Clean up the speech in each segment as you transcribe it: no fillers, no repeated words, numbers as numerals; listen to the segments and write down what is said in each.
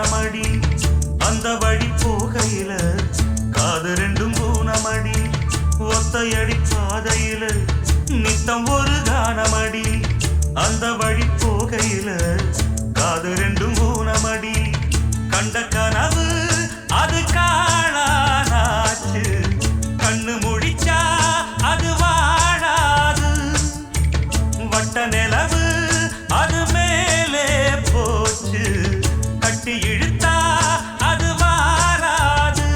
காணமடி அந்த வழி போகையில காது ரெண்டும் பூனமடி ஒத்தையடி பாதையில நித்தம் ஒரு காணமடி அந்த வழி போகையில காது ரெண்டும் பூனமடி கண்ட கனவு அது காணாச்சு கண்ணு முடிச்சா அது வாழாது வட்ட நிலவு அது மேலே போச்சு கட்டி இழுத்தா அது வாராது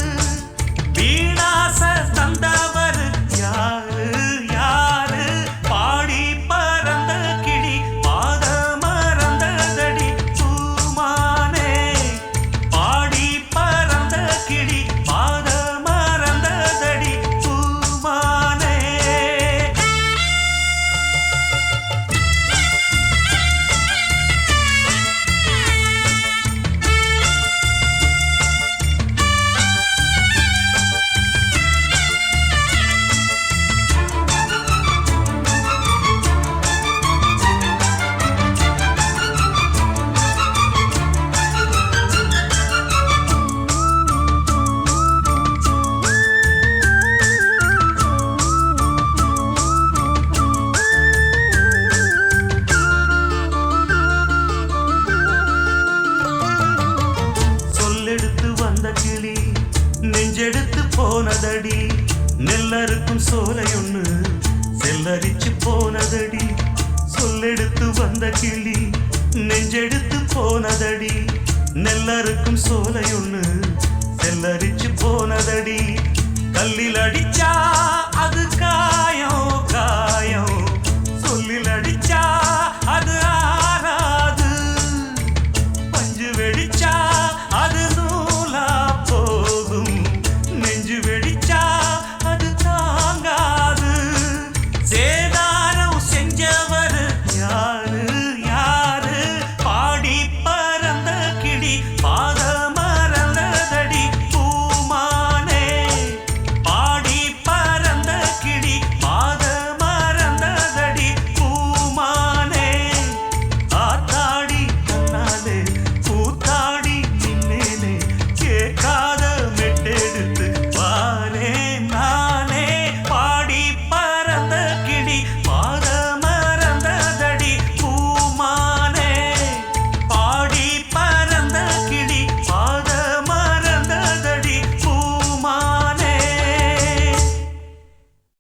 வீணாச தந்தவர் யாரு யாரு பாடி பறந்த கிளி பாத மறந்ததடி பூமானே பாடி பறந்த கிளி பாத மறந்ததடி பூமானே சொல்லெடுத்து வந்த கிளி நெஞ்செடுத்து போனதடி நெல்லறுக்கும் சோலையொன்னு செல்லரிச்சு போனதடி சொல்லெடுத்து வந்த கிளி நெஞ்செடுத்து போனதடி நெல்லறுக்கும் சோலையொன்னு செல்லரிச்சு போனதடி கல்லில் அடிச்சா அது